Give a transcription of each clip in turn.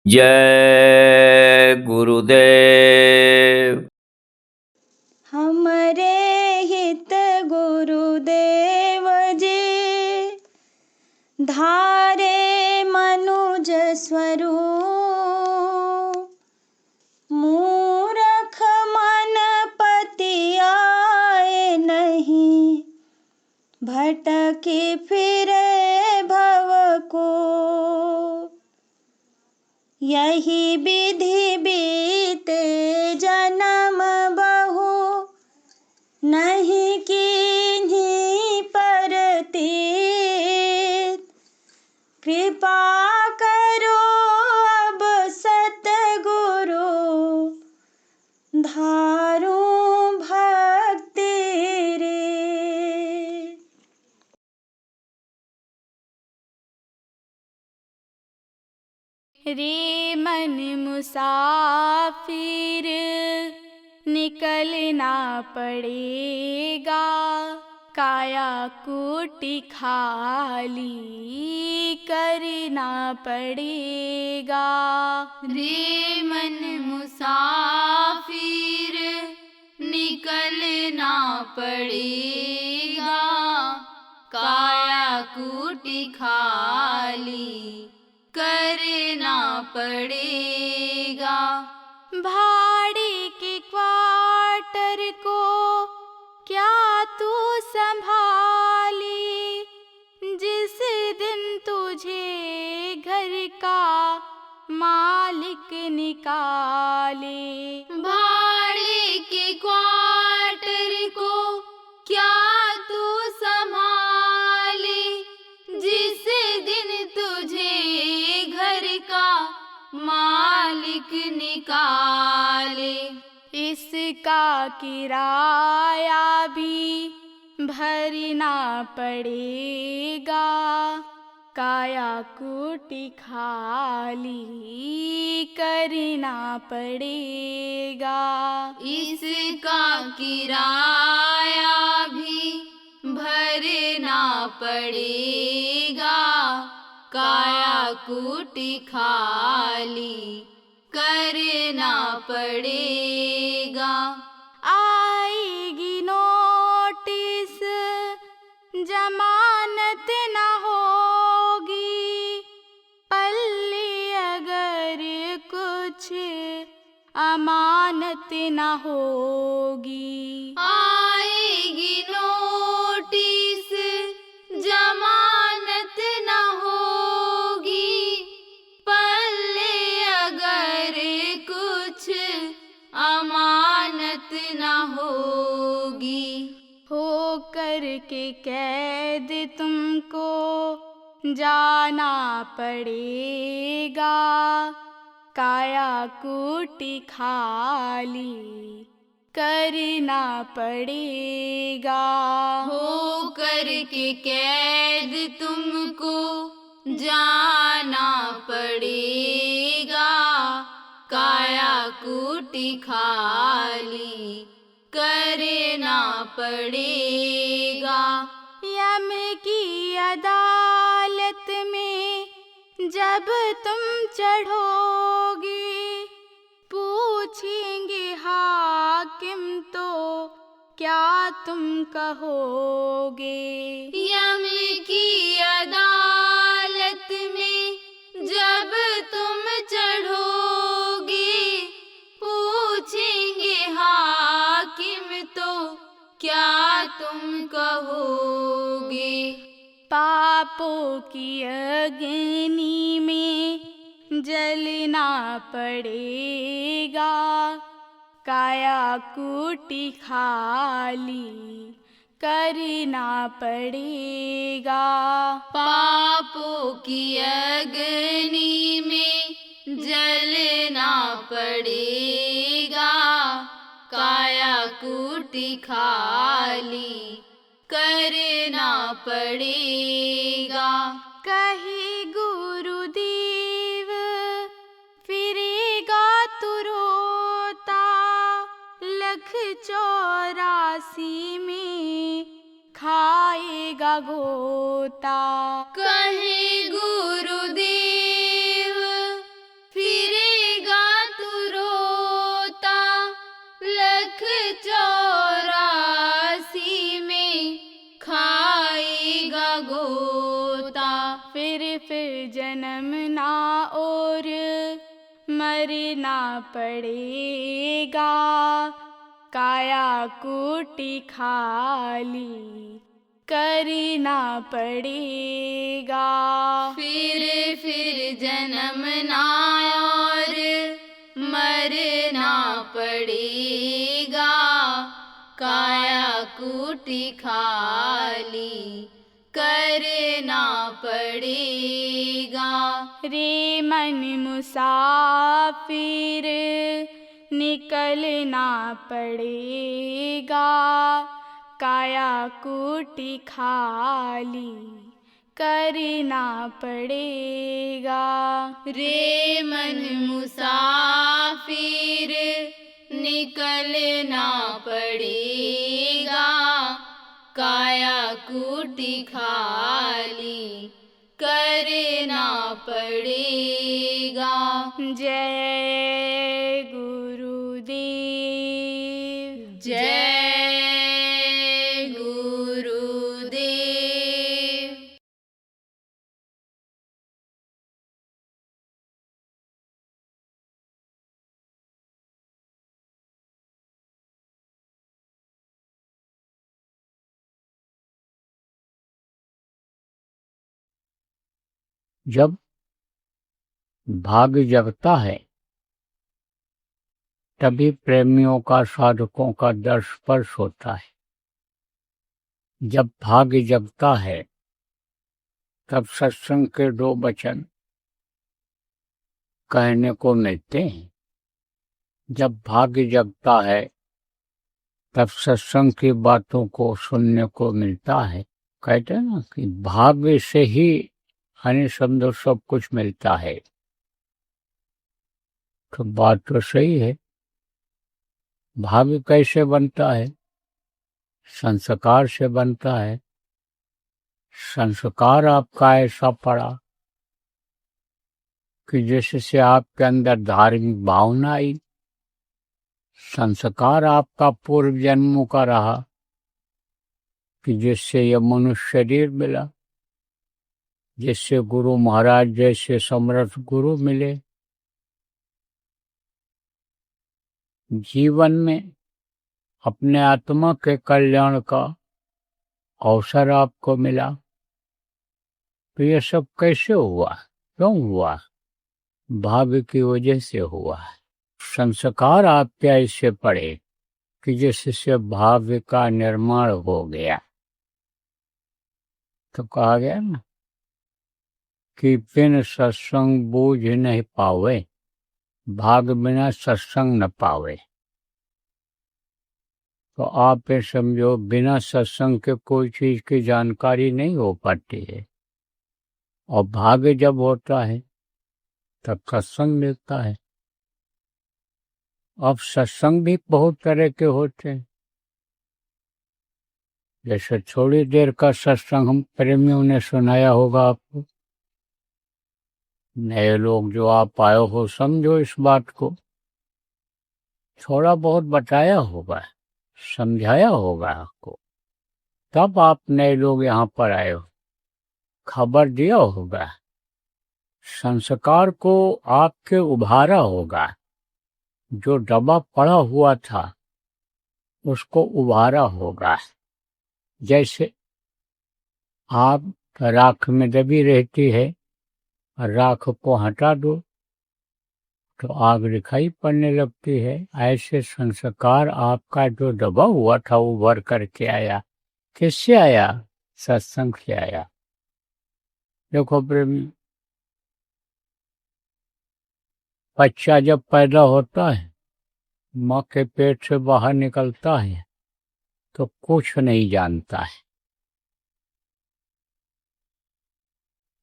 जय गुरुदेव। हमरे हित गुरुदेव जी धारे मनुज स्वरूप। मूरख मन पतियाए नहीं भटके फिरे भव को। यही विधि बीते जन्म बहु नहीं कीन्ही परतीत। कृपा करो अब सतगुरु धारू भक्ति रे। रे मन मुसाफिर निकलना पड़ेगा, काया कूटी खाली करना पड़ेगा। रे मन मुसाफिर निकलना पड़ेगा, काया कूटी खाली करना पड़ेगा। भाड़े के क्वार्टर को क्या तू संभाली, जिस दिन तुझे घर का मालिक निकाले। भाड़े के क्वार्टर को क्या तू संभाले, जिस दिन तुझे घर का मालिक निकाले। इसका किराया भी भरना पड़ेगा, काया कूटी खाली करना पड़ेगा। इसका किराया भी भरना पड़ेगा, काया कूटी खाली करना पड़ेगा। आएगी नोटिस जमानत न होगी, पल्ले अगर कुछ अमानत न होगी। आएगी नोटिस जमानत न होगी, पल्ले अगर कुछ अमानत न होगी। हो कर के कैद तुमको जाना पड़ेगा, काया कूटी खाली करना पड़ेगा। हो करके कैद तुमको जाना पड़ेगा, काया कूटी खाली करना पड़ेगा। यम की अदालत में जब तुम चढ़ोगे, पूछेंगे हाकिम तो क्या तुम कहोगे। यम की अदालत में जब तुम चढ़ोगे, पूछेंगे हाकिम तो क्या तुम कहोगे। पापों की अग्नि में जलना पड़ेगा, काया कूटी खाली करना पड़ेगा। पापों की अग्नि में जलना पड़ेगा, काया कूटी खाली करना पड़ेगा। कहे गुरुदेव फिरेगा तू रोता, 184 में खाए खाएगा गोता। कहे गुरुदेव फिरेगा तू रोता, लख 84 में खाएगा गोता। फिर जन्मना और मरना पड़ेगा, काया कूटी खाली करना पड़ेगा। फिर जन्मना और मरना पड़ेगा, काया कूटी खाली करना पड़ेगा। रे मन मुसाफिर निकलना पड़ेगा, काया कूटी खाली करना पड़ेगा। रे मन मुसाफिर निकलना पड़ेगा, काया कूटी खाली करना पड़ेगा। जय गुरुदेव, जय गुरुदेव। जब भाग जगता है तभी प्रेमियों का, साधकों का दर्श होता है। जब भाग्य जगता है तब सत्संग के 2 वचन कहने को मिलते हैं। जब भाग्य जगता है तब सत्संग की बातों को सुनने को मिलता है। कहते हैं ना कि भाग्य से ही हनी समझो सब कुछ मिलता है। तो बात तो सही है। भाग्य कैसे बनता है? संस्कार से बनता है। संस्कार आपका ऐसा पड़ा कि जिससे आपके अंदर धार्मिक भावना आई। संस्कार आपका पूर्व जन्मों का रहा कि जिससे यह मनुष्य शरीर मिला, जिससे गुरु महाराज जैसे समर्थ गुरु मिले। जीवन में अपने आत्मा के कल्याण का अवसर आपको मिला। तो ये सब कैसे हुआ, क्यों हुआ? भाग्य की वजह से हुआ। संस्कार आपके ऐसे पड़े कि जिससे भाग्य का निर्माण हो गया। तो कहा गया ना कि बिन सत्संग बूझ नहीं पावे, भाग बिना सत्संग न पावे। तो आप ये समझो, बिना सत्संग के कोई चीज की जानकारी नहीं हो पाती है। और भाग्य जब होता है तब सत्संग मिलता है। अब सत्संग भी बहुत तरह के होते हैं। जैसे थोड़ी देर का सत्संग हम प्रेमियों ने सुनाया होगा आपको। नए लोग जो आप आए हो, समझो इस बात को। थोड़ा बहुत बताया होगा, समझाया होगा आपको, तब आप नए लोग यहाँ पर आए हो। खबर दिया होगा, संस्कार को आपके उभारा होगा। जो दबा पड़ा हुआ था उसको उभारा होगा। जैसे आप राख में दबी रहती है, राख को हटा दो तो आग दिखाई पड़ने लगती है। ऐसे संस्कार आपका जो दबा हुआ था उभर करके आया। किससे आया? सत्संग से आया। देखो प्रेमी, बच्चा जब पैदा होता है, माँ के पेट से बाहर निकलता है तो कुछ नहीं जानता है।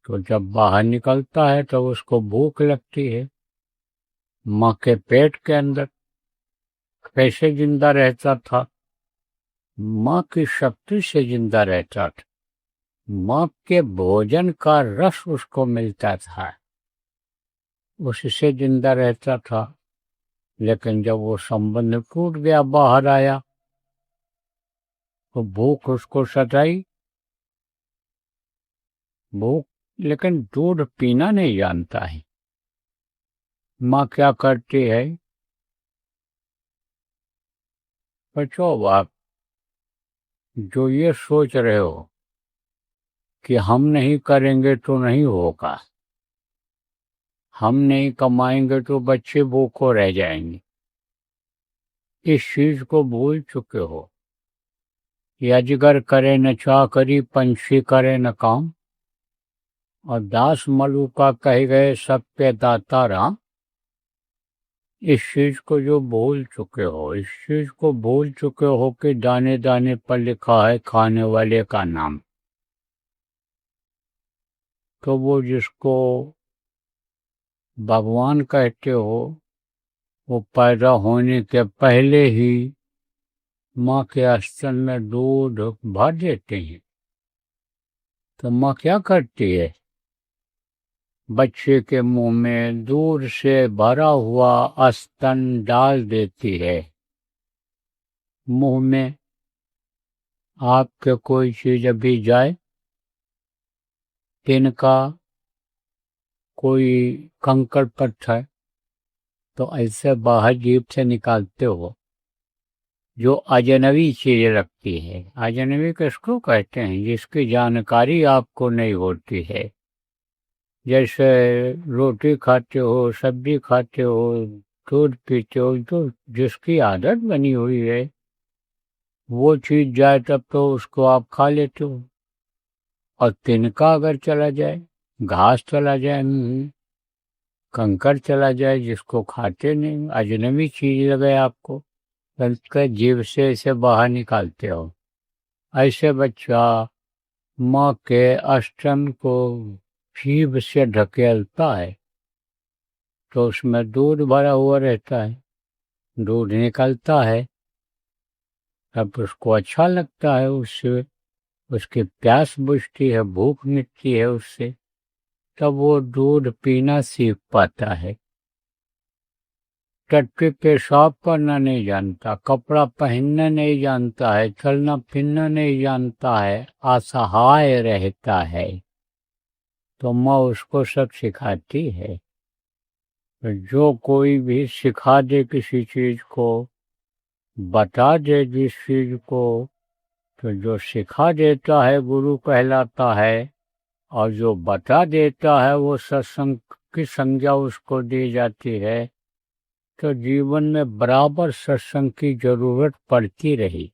तो जब बाहर निकलता है तो उसको भूख लगती है। माँ के पेट के अंदर कैसे जिंदा रहता था? माँ की शक्ति से जिंदा रहता था। माँ के भोजन का रस उसको मिलता था, उससे जिंदा रहता था। लेकिन जब वो संबंध टूट गया, बाहर आया, तो भूख उसको सताई। भूख, लेकिन दूध पीना नहीं जानता है। माँ क्या करती है? बच्चों, आप जो ये सोच रहे हो कि हम नहीं करेंगे तो नहीं होगा, हम नहीं कमाएंगे तो बच्चे भूखों रह जाएंगे, इस चीज को भूल चुके हो। कि अजगर करे न चाकरी, पंछी करे न काम, और दास मलुका कह गए सत्य दाता राम। इस चीज को जो भूल चुके हो, इस चीज को भूल चुके हो कि दाने दाने पर लिखा है खाने वाले का नाम। तो वो जिसको भगवान कहते हो, वो पैदा होने के पहले ही माँ के स्तन में दूध भर देते हैं। तो माँ क्या करती है? बच्चे के मुंह में दूध से भरा हुआ स्तन डाल देती है। मुंह में आपके कोई चीज अभी जाए, तिनका, कोई कंकड़ पत्थर, तो ऐसे बाहर जीभ से निकालते हो। जो अजनबी चीज लगती है, अजनबी किसको कहते हैं? जिसकी जानकारी आपको नहीं होती है। जैसे रोटी खाते हो, सब्जी खाते हो, दूध पीते हो, तो जिसकी आदत बनी हुई है, वो चीज जाए तब तो उसको आप खा लेते हो। और तिनका अगर चला जाए, घास चला जाए, कंकड़ चला जाए, जिसको खाते नहीं, अजनबी चीज लगे आपको, तो जीभ से इसे बाहर निकालते हो। ऐसे बच्चा माँ के स्तन को जीभ से ढकेलता है, तो उसमें दूध भरा हुआ रहता है, दूध निकलता है, तब उसको अच्छा लगता है, उससे उसकी प्यास बुझती है, भूख मिटती है उससे, तब वो दूध पीना सीख पाता है। टट्टी पेशाब करना नहीं जानता, कपड़ा पहनना नहीं जानता है, चलना फिरना नहीं जानता है, असहाय रहता है, तो माँ उसको सब सिखाती है। तो जो कोई भी सिखा दे किसी चीज को, बता दे जिस चीज को, तो जो सिखा देता है गुरु कहलाता है, और जो बता देता है वो सत्संग की संज्ञा उसको दी जाती है। तो जीवन में बराबर सत्संग की जरूरत पड़ती रही,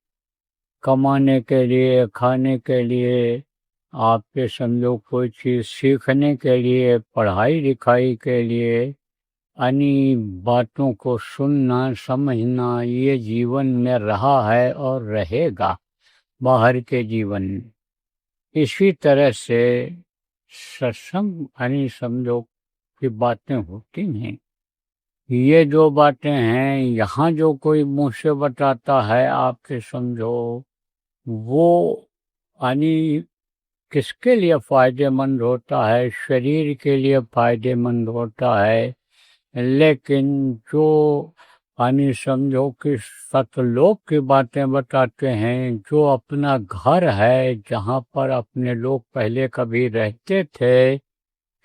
कमाने के लिए, खाने के लिए, आपके समझो कोई चीज सीखने के लिए, पढ़ाई लिखाई के लिए, अन्य बातों को सुनना समझना, ये जीवन में रहा है और रहेगा बाहर के जीवन में। इसी तरह से सत्संग यानी समझो की बातें होती हैं। ये जो बातें हैं, यहाँ जो कोई मुँह से बताता है, आपके समझो वो यानी किसके लिए फायदेमंद होता है? शरीर के लिए फायदेमंद होता है। लेकिन जो यानी समझो कि सतलोक की बातें बताते हैं, जो अपना घर है, जहाँ पर अपने लोग पहले कभी रहते थे,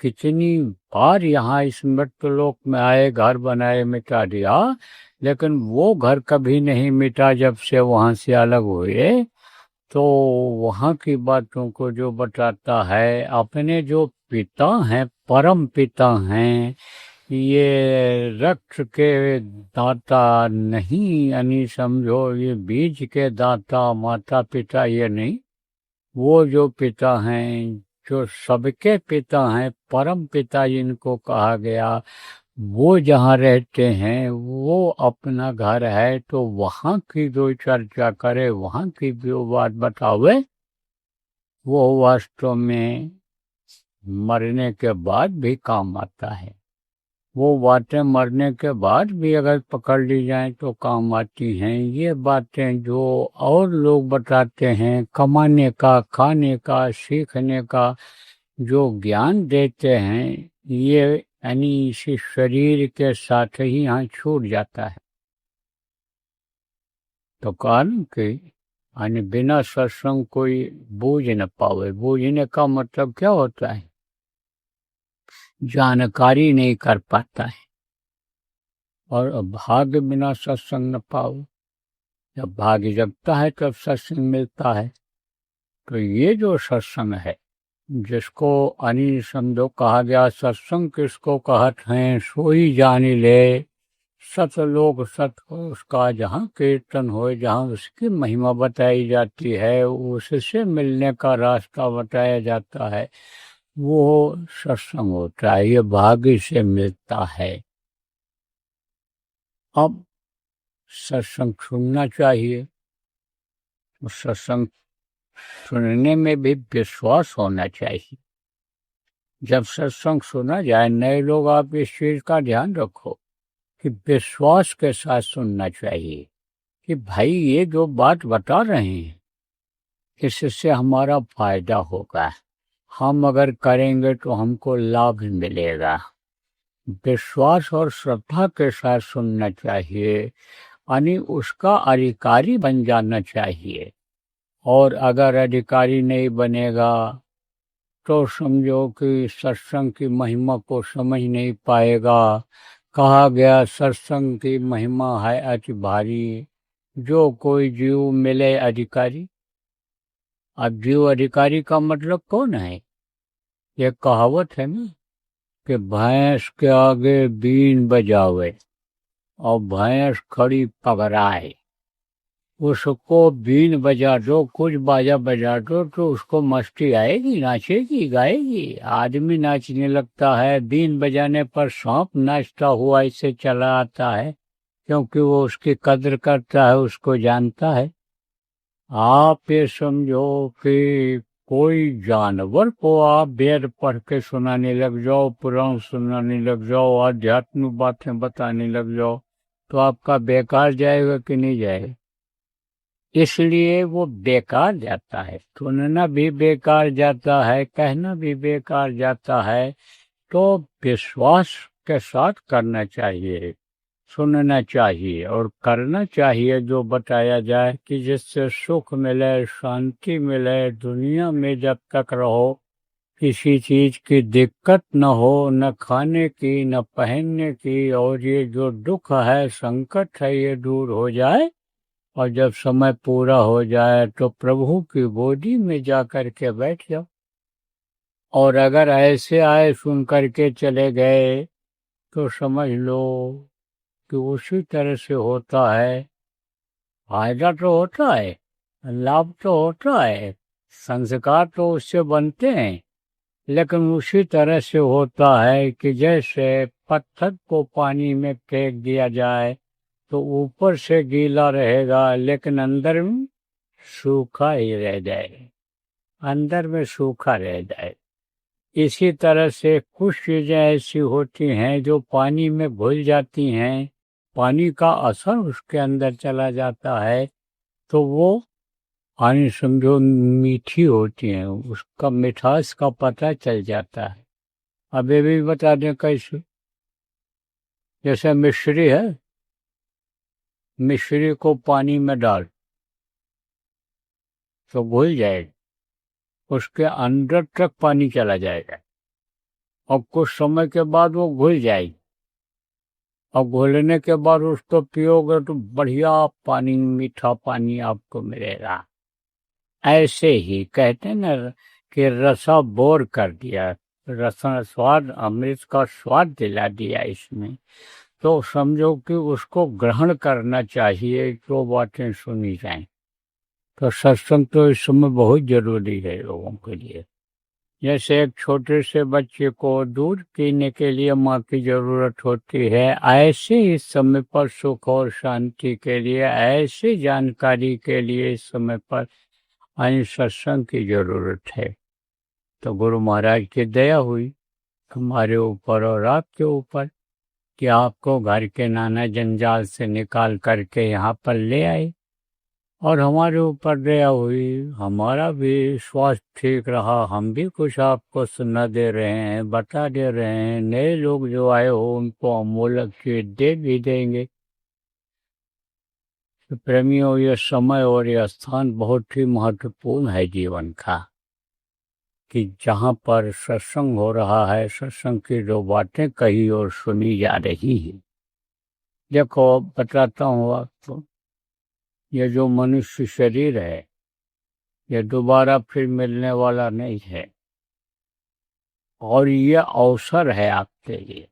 कितनी बार यहाँ इस मृत्युलोक में आए, घर बनाए, मिटा दिया, लेकिन वो घर कभी नहीं मिटा जब से वहाँ से अलग हुए। तो वहाँ की बातों को जो बताता है, अपने जो पिता हैं, परम पिता हैं, ये रक्त के दाता नहीं, यानी समझो ये बीज के दाता, माता पिता ये नहीं, वो जो पिता हैं, जो सबके पिता हैं, परम पिता जिनको कहा गया, वो जहाँ रहते हैं वो अपना घर है। तो वहाँ की जो चर्चा करे, वहाँ की जो बात बतावे, वो वास्तव में मरने के बाद भी काम आता है। वो बातें मरने के बाद भी अगर पकड़ ली जाएं तो काम आती हैं। ये बातें जो और लोग बताते हैं, कमाने का, खाने का, सीखने का जो ज्ञान देते हैं, ये यानी इसी शरीर के साथ ही यहाँ छूट जाता है। तो कारण कि यानी बिना सत्संग कोई बूझ न पावे। बूझने का मतलब क्या होता है? जानकारी नहीं कर पाता है। और भाग्य बिना सत्संग न पाओ। जब भाग्य जगता है तब सत्संग मिलता है। तो ये जो सत्संग है, जिसको अनिल समझो कहा गया, सत्संग किसको कहत हैं सोई जानी ले। सतलोक सत हो उसका, जहाँ कीर्तन हो, जहाँ उसकी महिमा बताई जाती है, उससे मिलने का रास्ता बताया जाता है, वो सत्संग होता है। ये भाग्य से मिलता है। अब सत्संग सुनना चाहिए। तो सत्संग सुनने में भी विश्वास होना चाहिए। जब सत्संग सुना जाए, नए लोग, आप इस चीज का ध्यान रखो कि विश्वास के साथ सुनना चाहिए कि भाई ये जो बात बता रहे हैं, इससे हमारा फायदा होगा, हम अगर करेंगे तो हमको लाभ मिलेगा। विश्वास और श्रद्धा के साथ सुनना चाहिए, यानी उसका अधिकारी बन जाना चाहिए। और अगर अधिकारी नहीं बनेगा तो समझो कि सत्संग की महिमा को समझ नहीं पाएगा। कहा गया सत्संग की महिमा है अति भारी, जो कोई जीव मिले अधिकारी। अब जीव अधिकारी का मतलब कौन है? ये कहावत है ना कि भैंस के आगे बीन बजावे और भैंस खड़ी पगराए। उसको बीन बजा दो, कुछ बाजा बजा दो तो उसको मस्ती आएगी, नाचेगी, गाएगी। आदमी नाचने लगता है, बीन बजाने पर सांप नाचता हुआ इससे चला आता है, क्योंकि वो उसकी कद्र करता है, उसको जानता है। आप ये समझो कि कोई जानवर को आप वेद पढ़ के सुनाने लग जाओ, पुराण सुनाने लग जाओ, आध्यात्मिक बातें बताने लग जाओ, तो आपका बेकार जाएगा कि नहीं जाएगा? इसलिए वो बेकार जाता है। सुनना भी बेकार जाता है, कहना भी बेकार जाता है। तो विश्वास के साथ करना चाहिए, सुनना चाहिए और करना चाहिए जो बताया जाए, कि जिससे सुख मिले, शांति मिले। दुनिया में जब तक रहो, किसी चीज की दिक्कत न हो, न खाने की, न पहनने की, और ये जो दुख है, संकट है, ये दूर हो जाए। और जब समय पूरा हो जाए तो प्रभु की गोदी में जा कर के बैठ जाओ। और अगर ऐसे आए सुन करके चले गए तो समझ लो कि उसी तरह से होता है। फायदा तो होता है, लाभ तो होता है, संस्कार तो उससे बनते हैं, लेकिन उसी तरह से होता है कि जैसे पत्थर को पानी में फेंक दिया जाए तो ऊपर से गीला रहेगा, लेकिन अंदर में सूखा ही रह जाए, अंदर में सूखा रह जाए। इसी तरह से कुछ चीजें ऐसी होती हैं जो पानी में घुल जाती हैं, पानी का असर उसके अंदर चला जाता है, तो वो पानी समझो मीठी होती हैं, उसका मिठास का पता चल जाता है। अब ये भी बता दें कैसे। जैसे मिश्री है, मिश्री को पानी में डाल तो घुल जाएगा, उसके अंदर तक पानी चला जाएगा और कुछ समय के बाद वो घुल जाएगी। और घुलने के बाद उसको पियोगे तो बढ़िया पानी, मीठा पानी आपको मिलेगा। ऐसे ही कहते हैं ना कि रसा बोर कर दिया, रसा स्वाद, अमृत का स्वाद दिला दिया इसमें। तो समझो कि उसको ग्रहण करना चाहिए जो बातें सुनी जाएं। तो सत्संग तो इस समय बहुत जरूरी है लोगों के लिए। जैसे एक छोटे से बच्चे को दूध पीने के लिए माँ की जरूरत होती है, ऐसे इस समय पर सुख और शांति के लिए, ऐसी जानकारी के लिए इस समय पर सत्संग की जरूरत है। तो गुरु महाराज की दया हुई हमारे ऊपर और आपके ऊपर कि आपको घर के नाना जंजाल से निकाल करके यहाँ पर ले आए और हमारे ऊपर दया हुई, हमारा भी स्वास्थ्य ठीक रहा, हम भी कुछ आपको सुना दे रहे हैं, बता दे रहे हैं। नए लोग जो आए हो उनको अमूल्य चीज दे भी देंगे। तो प्रेमियों, ये समय और ये स्थान बहुत ही महत्वपूर्ण है जीवन का, कि जहाँ पर सत्संग हो रहा है, सत्संग की जो बातें कही और सुनी जा रही है। देखो, बताता हूँ आपको, ये जो मनुष्य शरीर है ये दोबारा फिर मिलने वाला नहीं है, और ये अवसर है आपके लिए।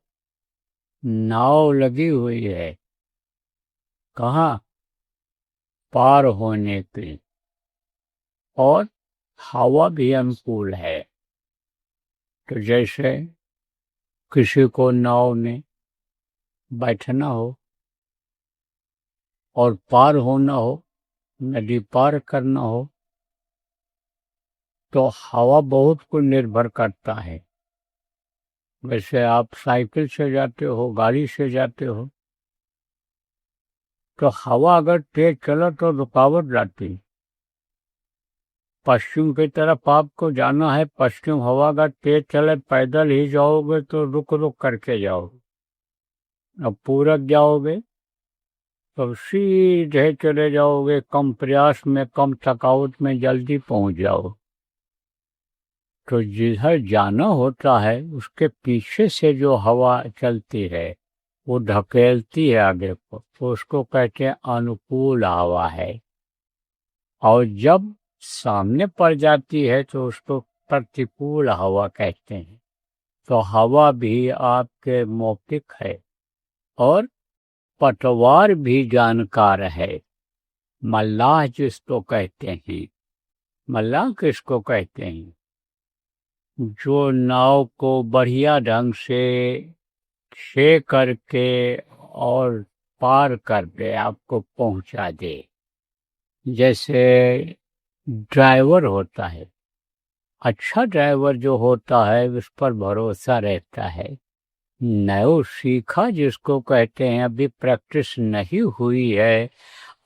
नाव लगी हुई है, कहाँ? पार होने की, और हवा भी अनुकूल है। तो जैसे किसी को नाव में बैठना हो और पार होना हो, नदी पार करना हो, तो हवा बहुत को निर्भर करता है। वैसे आप साइकिल से जाते हो, गाड़ी से जाते हो, तो हवा अगर तेज चला तो रुकावट जाती। पश्चिम की तरफ आपको जाना है, पश्चिम हवा अगर तेज चले, पैदल ही जाओगे तो रुक रुक करके जाओगे। अब पूरब जाओगे तो सीधे चले जाओगे, कम प्रयास में, कम थकावट में जल्दी पहुंच जाओ। तो जिधर जाना होता है उसके पीछे से जो हवा चलती है वो ढकेलती है आगे को, तो उसको कहते हैं अनुकूल हवा है। और जब सामने पड़ जाती है तो उसको प्रतिकूल हवा कहते हैं। तो हवा भी आपके मौखिक है और पतवार भी जानकार है। मल्लाह जिसको कहते हैं, मल्लाह किसको कहते हैं? जो नाव को बढ़िया ढंग से करके और पार कर दे, आपको पहुंचा दे। जैसे ड्राइवर होता है, अच्छा ड्राइवर जो होता है उस पर भरोसा रहता है। नयो सीखा जिसको कहते हैं, अभी प्रैक्टिस नहीं हुई है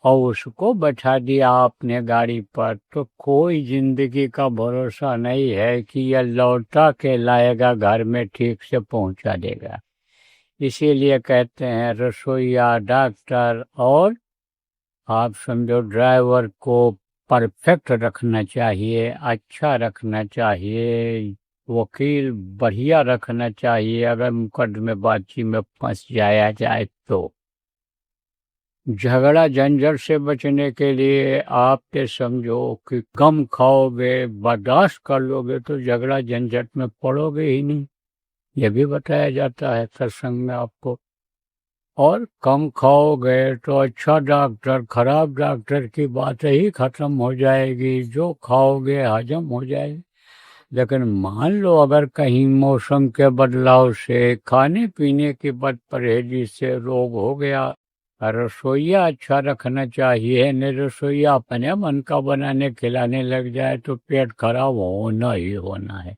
और उसको बैठा दिया आपने गाड़ी पर, तो कोई जिंदगी का भरोसा नहीं है कि यह लौटा के लाएगा घर में, ठीक से पहुंचा देगा। इसीलिए कहते हैं रसोईया, डॉक्टर और आप समझो ड्राइवर को परफेक्ट रखना चाहिए, अच्छा रखना चाहिए, वकील बढ़िया रखना चाहिए। अगर मुकदमेबाजी में फंस जाया जाए तो झगड़ा झंझट से बचने के लिए आप ये समझो कि कम खाओगे, बर्दाश्त कर लोगे तो झगड़ा झंझट में पड़ोगे ही नहीं। ये भी बताया जाता है सत्संग में आपको। और कम खाओगे तो अच्छा डॉक्टर, खराब डॉक्टर की बात ही खत्म हो जाएगी, जो खाओगे हजम हो जाएगी। लेकिन मान लो अगर कहीं मौसम के बदलाव से, खाने पीने की बदपरहेजी से रोग हो गया, रसोईया अच्छा रखना चाहिए, नहीं रसोईया अपने मन का बनाने खिलाने लग जाए तो पेट खराब होना ही होना है।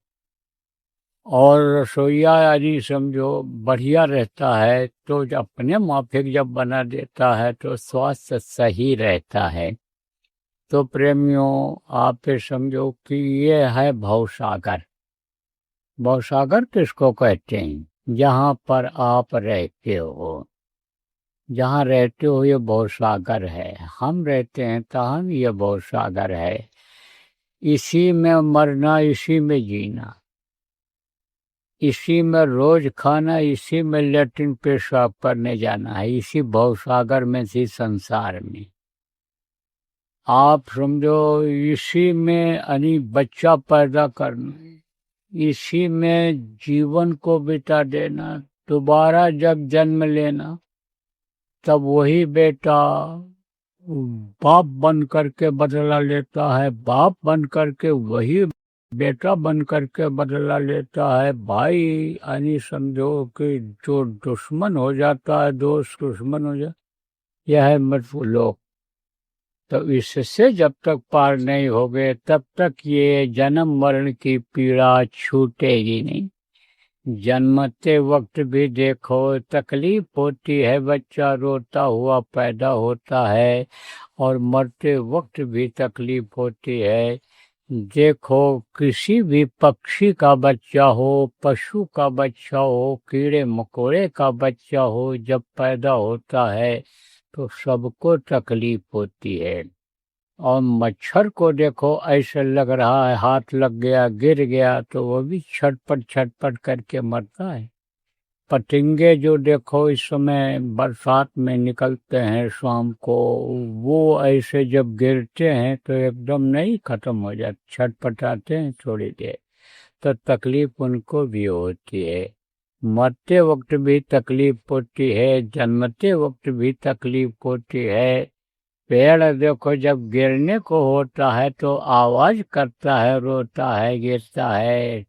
और रसोईया यदि समझो बढ़िया रहता है तो अपने माफिक जब बना देता है तो स्वास्थ्य सही रहता है। तो प्रेमियों, आप ये समझो कि ये है भवसागर। भवसागर किसको कहते हैं? जहाँ पर आप रहते हो, जहाँ रहते हो ये भवसागर है। हम रहते हैं तहाँ ये भवसागर है। इसी में मरना, इसी में जीना, इसी में रोज खाना, इसी में लेटरिन पेशाब करने जाना है, इसी भवसागर में, इसी संसार में। आप समझो इसी में यानी बच्चा पैदा करना, इसी में जीवन को बिता देना, दोबारा जब जन्म लेना, तब वही बेटा बाप बन करके बदला लेता है, बाप बन करके वही बेटा बन करके बदला लेता है। भाई यानी समझो कि जो दुश्मन हो जाता है, दोस्त दुश्मन हो जाता, यह है मृत्यु लोक। तो इससे जब तक पार नहीं होगे तब तक ये जन्म मरण की पीड़ा छूटेगी नहीं। जन्मते वक्त भी देखो तकलीफ होती है, बच्चा रोता हुआ पैदा होता है, और मरते वक्त भी तकलीफ होती है। देखो किसी भी पक्षी का बच्चा हो, पशु का बच्चा हो, कीड़े मकोड़े का बच्चा हो, जब पैदा होता है तो सबको तकलीफ होती है। और मच्छर को देखो, ऐसे लग रहा है हाथ लग गया, गिर गया, तो वो भी छटपट छटपट करके मरता है। पतंगे जो देखो इस समय बरसात में निकलते हैं शाम को, वो ऐसे जब गिरते हैं तो एकदम नहीं खत्म हो जाते, छटपटाते हैं थोड़ी देर, तो तकलीफ उनको भी होती है। मरते वक्त भी तकलीफ होती है, जन्मते वक्त भी तकलीफ होती है। पेड़ देखो जब गिरने को होता है तो आवाज करता है, रोता है, गिरता है,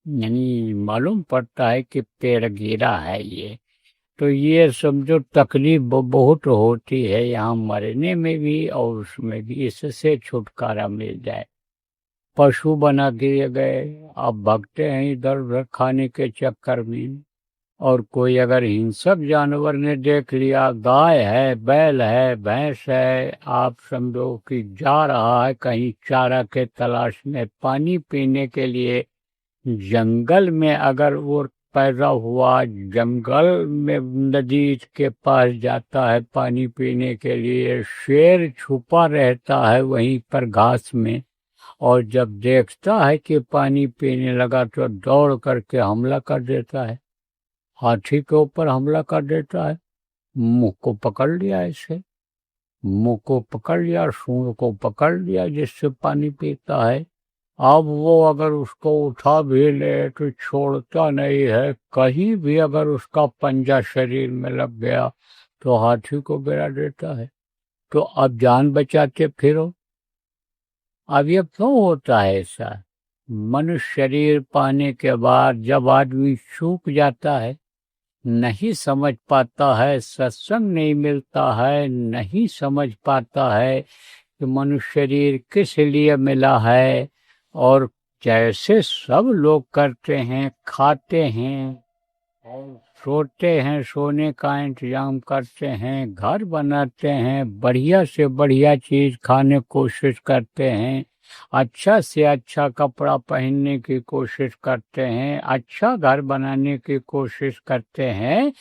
यानी मालूम पड़ता है कि पेड़ गिरा है। ये तो ये समझो तकलीफ बहुत होती है यहाँ मरने में भी और उसमें भी, इससे छुटकारा मिल जाए। पशु बना दिए गए, अब भगते हैं इधर उधर खाने के चक्कर में। और कोई अगर हिंसक जानवर ने देख लिया, गाय है, बैल है, भैंस है, आप समझो कि जा रहा है कहीं चारा के तलाश में, पानी पीने के लिए जंगल में, अगर वो पैदा हुआ जंगल में, नदी के पास जाता है पानी पीने के लिए, शेर छुपा रहता है वहीं पर घास में, और जब देखता है कि पानी पीने लगा तो दौड़ करके हमला कर देता है, हाथी के ऊपर हमला कर देता है। मुंह को पकड़ लिया, ऐसे मुंह को पकड़ लिया, सूंड को पकड़ लिया जिससे पानी पीता है। अब वो अगर उसको उठा भी ले तो छोड़ता नहीं है, कहीं भी अगर उसका पंजा शरीर में लग गया तो हाथी को गिरा देता है। तो अब जान बचाते फिरो। अब ये क्यों होता है ऐसा? मनुष्य शरीर पाने के बाद जब आदमी सूख जाता है, नहीं समझ पाता है, सत्संग नहीं मिलता है, नहीं समझ पाता है कि मनुष्य शरीर किस लिए मिला है, और जैसे सब लोग करते हैं, खाते हैं और सोते हैं, सोने का इंतजाम करते हैं, घर बनाते हैं, बढ़िया से बढ़िया चीज खाने की कोशिश करते हैं, अच्छा से अच्छा कपड़ा पहनने की कोशिश करते हैं, अच्छा घर बनाने की कोशिश करते हैं,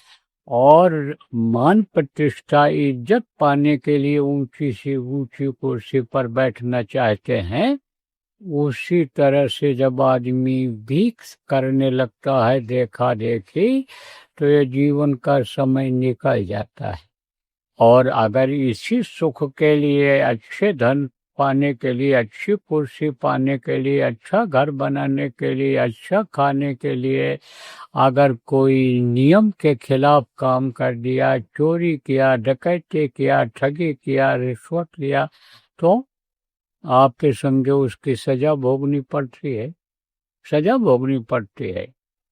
और मान प्रतिष्ठा इज्जत पाने के लिए ऊंची से ऊंची कुर्सी पर बैठना चाहते हैं। उसी तरह से जब आदमी भीख करने लगता है, देखा देखी, तो ये जीवन का समय निकल जाता है। और अगर इसी सुख के लिए, अच्छे धन पाने के लिए, अच्छी कुर्सी पाने के लिए, अच्छा घर बनाने के लिए, अच्छा खाने के लिए, अगर कोई नियम के खिलाफ काम कर दिया, चोरी किया, डकैती किया, ठगी किया, रिश्वत लिया, तो आपके समझो उसकी सजा भोगनी पड़ती है, सजा भोगनी पड़ती है।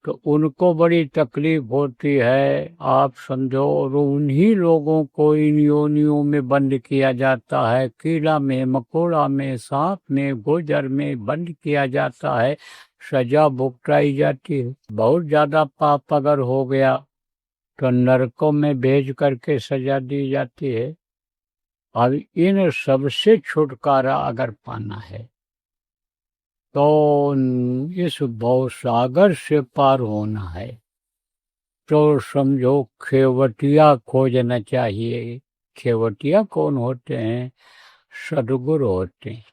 तो उनको बड़ी तकलीफ होती है, आप समझो। और उन्हीं लोगों को इन योनियों में बंद किया जाता है, कीड़ा में, मकोड़ा में, सांप में, गोजर में बंद किया जाता है, सजा भुगताई जाती है। बहुत ज्यादा पाप अगर हो गया तो नरकों में भेज करके सजा दी जाती है। अब इन सबसे छुटकारा अगर पाना है तो इस भवसागर से पार होना है, तो समझो खेवटिया खोजना चाहिए। खेवटिया कौन होते हैं? सदगुरु होते हैं।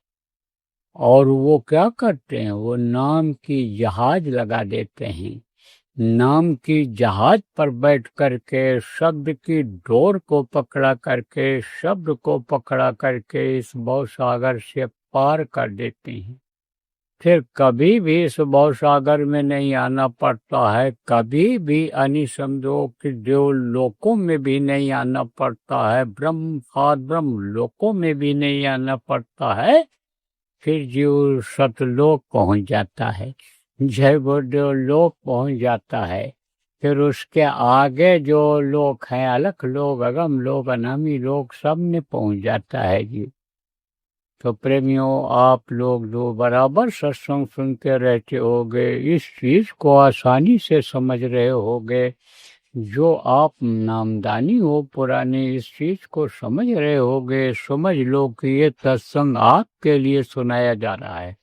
और वो क्या करते हैं? वो नाम की जहाज लगा देते हैं, नाम की जहाज पर बैठ करके शब्द की डोर को पकड़ा करके, शब्द को पकड़ा करके इस भवसागर से पार कर देते हैं। फिर कभी भी इस भवसागर में नहीं आना पड़ता है, कभी भी समझो कि देव लोकों में भी नहीं आना पड़ता है, ब्रह्म लोकों में भी नहीं आना पड़ता है। फिर जीव सतलोक पहुंच जाता है, जय गुरुदेव लोक पहुंच जाता है। फिर उसके आगे जो लोक हैं, अलख लोक, अगम लोक, अनामी लोक, सब में पहुंच जाता है जीव। तो प्रेमियों, आप लोग जो बराबर सत्संग सुनते रहते होगे, इस चीज को आसानी से समझ रहे होगे। जो आप नामदानी हो पुराने, इस चीज को समझ रहे होगे। समझ लो कि ये सत्संग आपके लिए सुनाया जा रहा है।